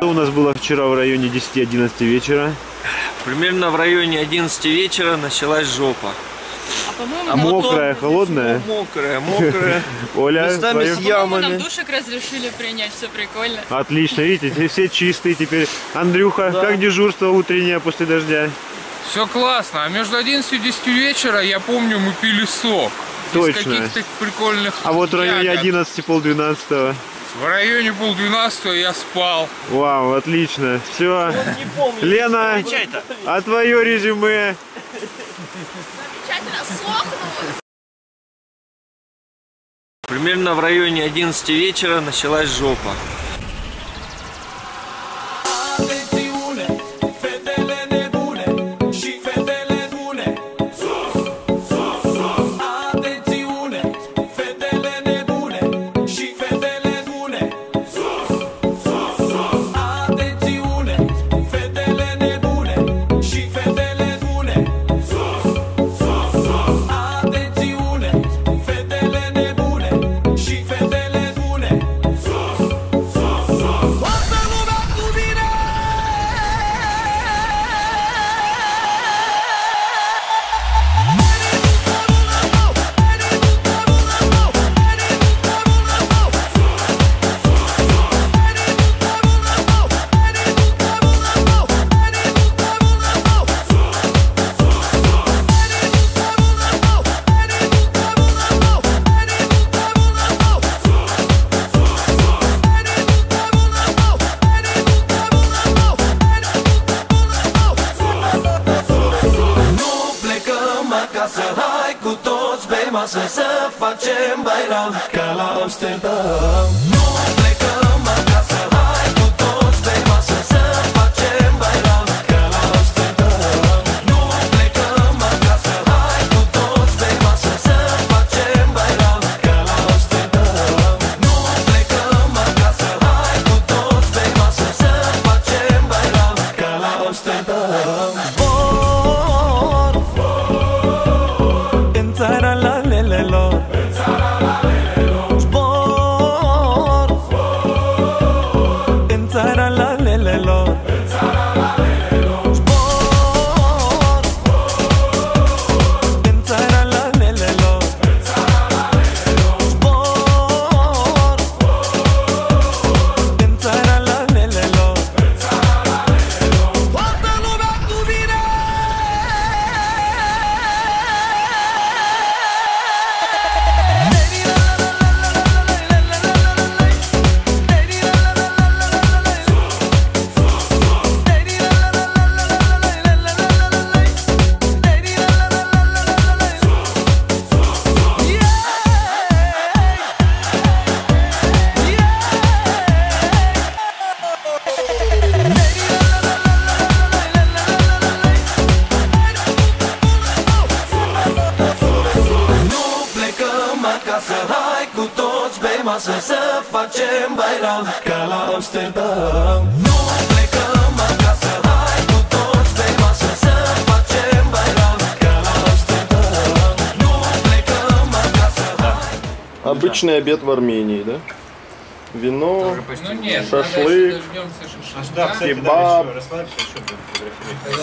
Что у нас было вчера в районе 10-11 вечера? Примерно в районе 11 вечера началась жопа. А мокрая, холодная? Мокрая. Оля, местами с ямами. Нам душик разрешили принять, все прикольно. Отлично, видите, все чистые теперь. Андрюха, да. Как дежурство утреннее после дождя? Все классно, а между 11 и 10 вечера, я помню, мы пили сок. Точно. Из каких-то прикольных А вот в районе ягод. 11-12. В районе 11:30 я спал. Вау, отлично. Все. Лена, а твое резюме? Замечательно, сохнулось. Примерно в районе 11 вечера началась жопа. Să facem bailam ca la Amsterdam. Nu plecăm acasă, hai cu toți pe masă să facem bailam ca la Amsterdam. Nu plecăm acasă, hai cu toți pe masă să facem bailam ca la Amsterdam. Nu plecăm acasă, hai cu toți pe masă să facem bailam ca la Amsterdam. Să facem bailam ca la Amsterdam. Nu plecăm acasă, hai cu toți pe masă să facem bailam ca la Amsterdam. Nu plecăm acasă, hai. Обычный обед в Армении, да? Вино, шашлык, кебаб,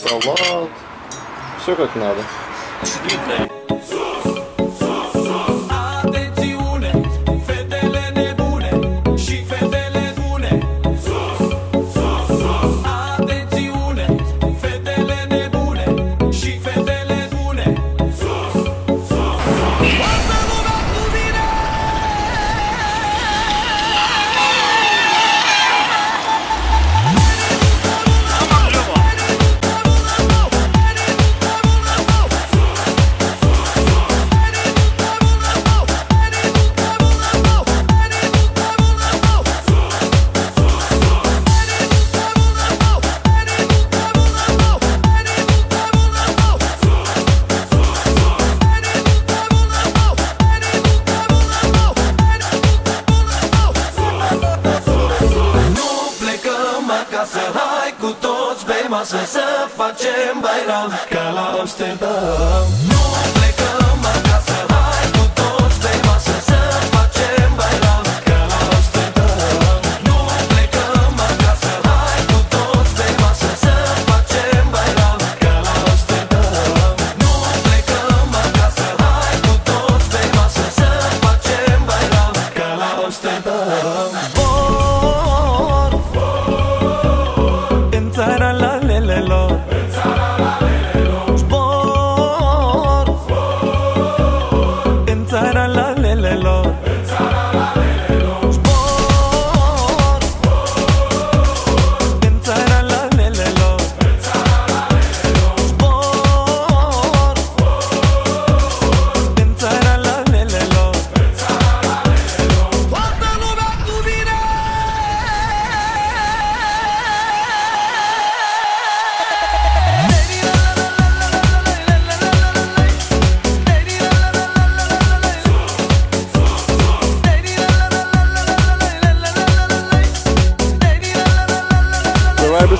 салат. Все как надо. Masă să facem bailam ca la Amsterdam. Nu plecăm acasă, hai cu toți pe masă să facem bailam ca la Amsterdam. Nu plecăm acasă, hai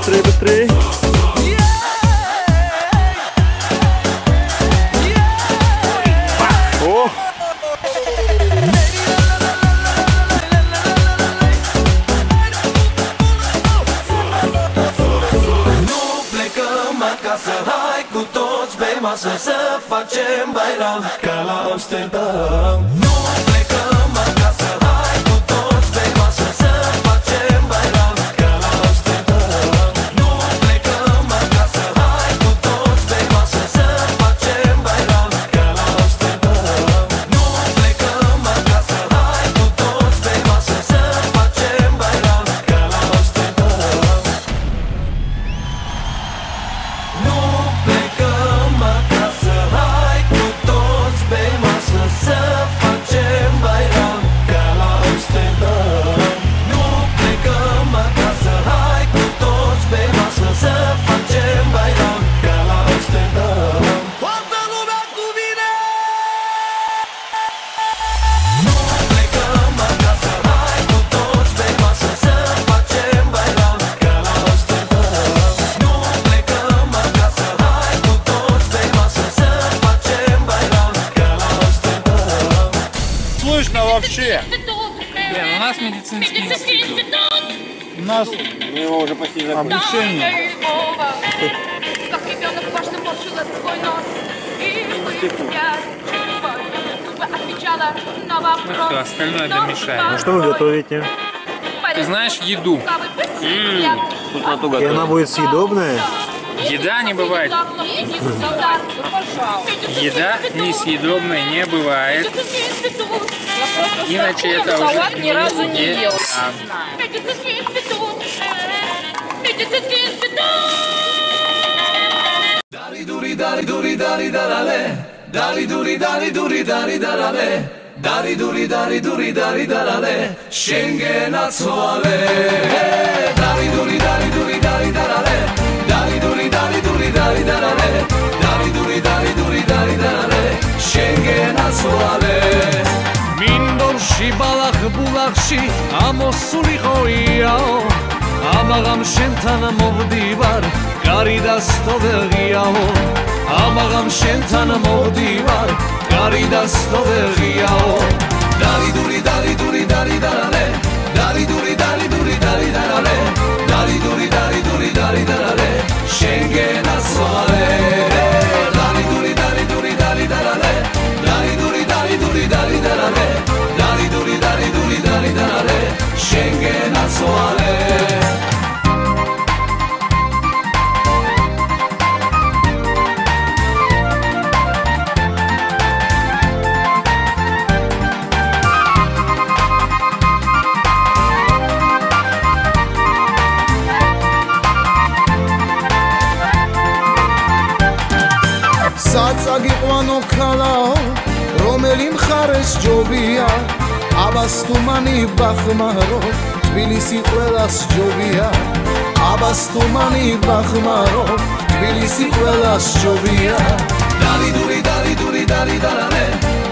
быстрее, быстрее. О! Hai cu toți pe masă să facem bairam ca la Amsterdam. Nu plecăm acasă, hai cu toți pe masă să facem bairam ca la Amsterdam. Nu plecăm acasă, hai cu toți pe masă să facem bairam ca la Amsterdam. Nu plecăm acasă, hai cu toți pe masă să facem bairam ca la Amsterdam. Nu plecăm acasă, hai cu toți pe masă să facem bairam ca la Amsterdam. Nu plecăm acasă, hai cu toți pe masă să facem bairam ca la Amsterdam. Toată lumea cu mine! Nu plecăm acasă, hai cu toți pe masă să facem bairam ca la Amsterdam. Nu plecăm acasă, hai cu toți pe masă să facem bairam ca la Amsterdam. Слышно вообще? Блин, у нас медицинский институт. У нас Его уже почти закончили. обучение. Как ребенок важно морщила свой нос. И я чтобы отвечала на вопрос. Ну что, остальное домешаем. Что вы готовите? Ты знаешь еду? И она будет съедобная? Еда не бывает. Еда несъедобной не бывает. Иначе это уже ни разу не ел. еда. Dari duri dari duri dari darale. Dari duri dari duri dari darale. Dari duri dari duri dari darale. Schengen ațoale. Dari duri dari duri dari darale. Dari duri dari duri dari darale. Dari duri dari duri dari darale. Schengen ațoale. მინდორში ბალახ ბულახში ამოსულიყოიაო ამაღამ შენთან მოვდივარ კარი და სტოვერიაო ამაღამ შენთან მოვდივარ კარი და სტოვერიაო დარი დური დარი დური დარი დარალე დარი დური დარი დური დარი დარალე დარი დური დარი დური დარი დარალე შენგენ ასვალე დარი დური დარი დური დარი დარალე დარი დური დარი დური დარი დარალე დარი დური დარი დური დარი დარალე შენგენ ასვალე საწაგიყვანო ქალაო რომელი მხარეს ჯობია აბასტუმანი ბახმარო თბილისი ყველას ჯობია აბასტუმანი ბახმარო თბილისი ყველას ჯობია დარი დური დარი დური დარი დარალე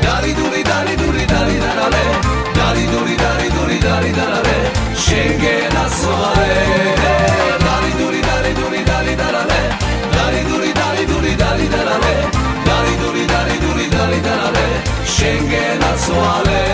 დარი დური დარი დური დარი დარალე დარი დური დარი დური დარი დარალე შენგენ ასვალე დარი დური დარი დური დარი დარალე დარი დური დარი დური დარი დარალე დარი დური დარი დური დარი დარალე შენგენ ასვალე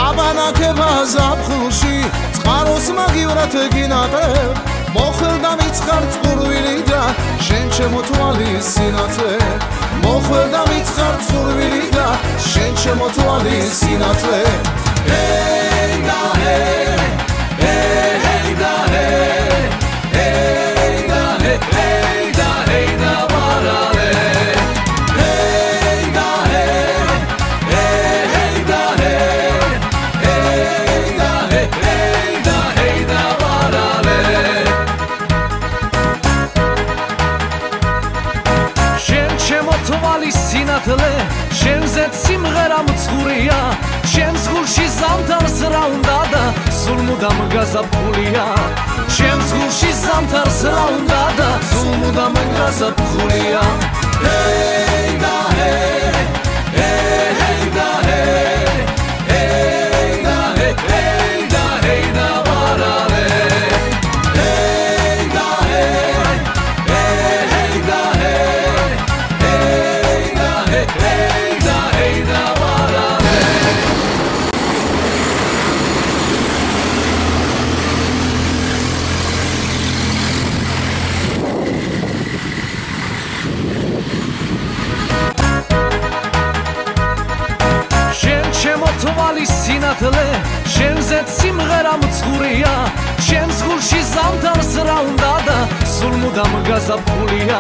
აბანაკება ზაფხულში წყაროს მაგივრად გინატრებ მოხელდა მიცხარ წყურვილი და შენ ჩემო თვალის სინათლე მოხელდა მიცხარ წყურვილი და შენ ჩემო თვალის სინათლე ჰეი და ჰეი ჰეი და ჰეი ჰეი და ჰეი და ჰეი და ვარალე ჰეი და ჰეი ჰეი და ჰეი ჰეი და ჰეი და ჰეი და ვარალე შენ ჩემო თვალის სინათლე შენზე სიმღერა მწყურია შენს გულში ზამთარს რა უნდა და სულ მუდამ გაზაფხულია შენს გულში ზამთარს რა უნდა და სულ მუდამ გაზაფხულია ჰეი და ჰეი ჰეი და ჰეი ჰეი და თვალის სინათლე შენზე სიმღერა მცურია ჩემს გულში ზამთარს რა უნდა და სულ მუდამ გაზაფხულია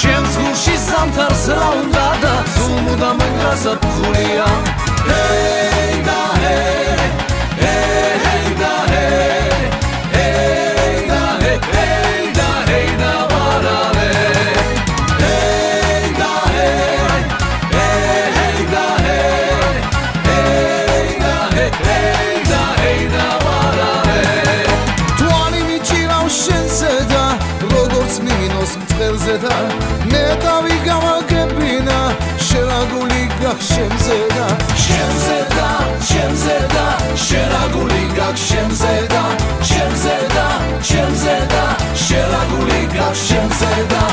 ჩემს გულში ზამთარს რა უნდა და სულ მუდამ გაზაფხულია Hey da hey hey da hey hey da hey hey da hey da varale hey da hey hey da hey hey da hey hey da varale Twani mi chirav shense da როგორც მინოს მწყერზე და მე დავი გამაგებინა შერაგული გახშემზე და შემზე და შემზე და შერაგული გახშემზე და შემზე და შემზე და შერაგული გახშემზე და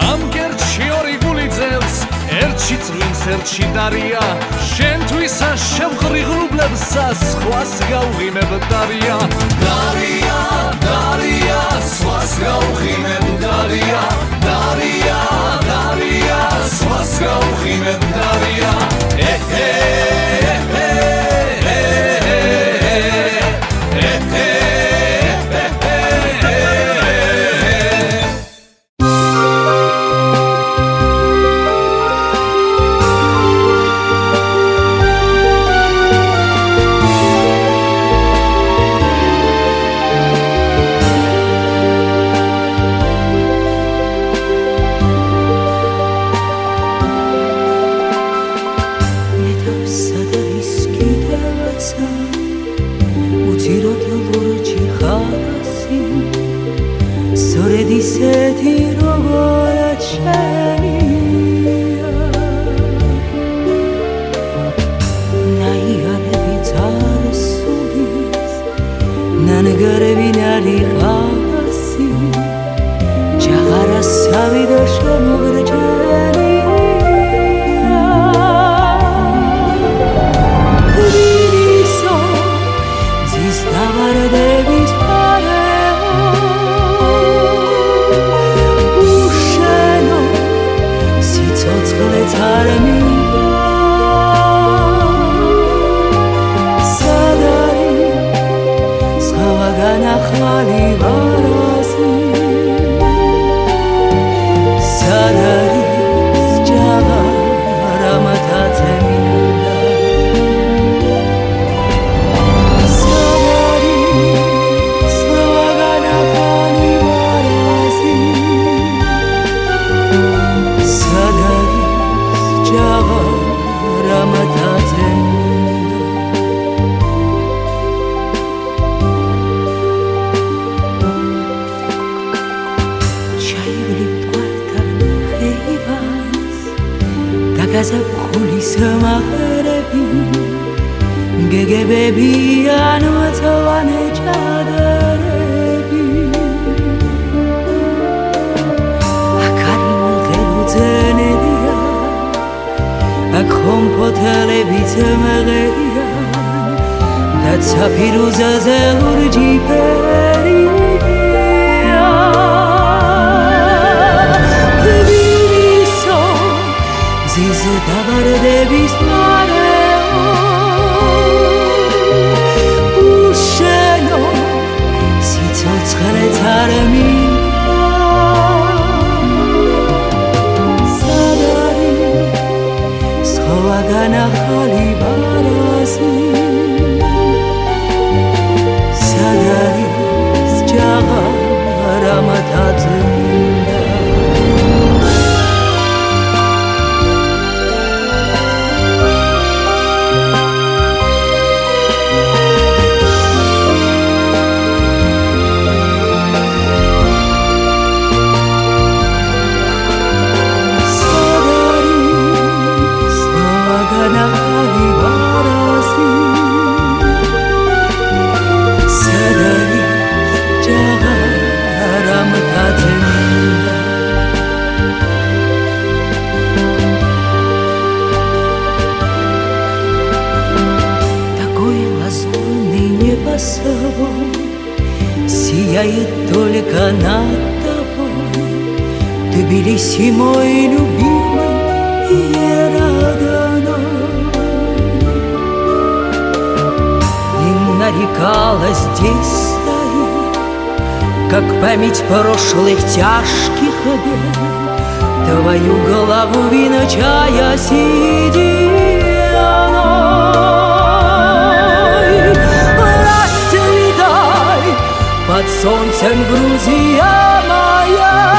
ამ კერჩი ორი გული ძევს ერთში წვიმს ერთში დარია შენთვის შევღრიღრუბლებსა სხვას გავღიმებ დარია დარია დარია სხვას გავღიმებ დარია დარია დარია სხვას გავღიმებ დარია сияет только над тобой, Тбилиси мой любимый и родной. Длинна река здесь стоит, как память прошлых тяжких обед, Твою голову венчая сединой. Расцветай под солнцем, Грузия моя,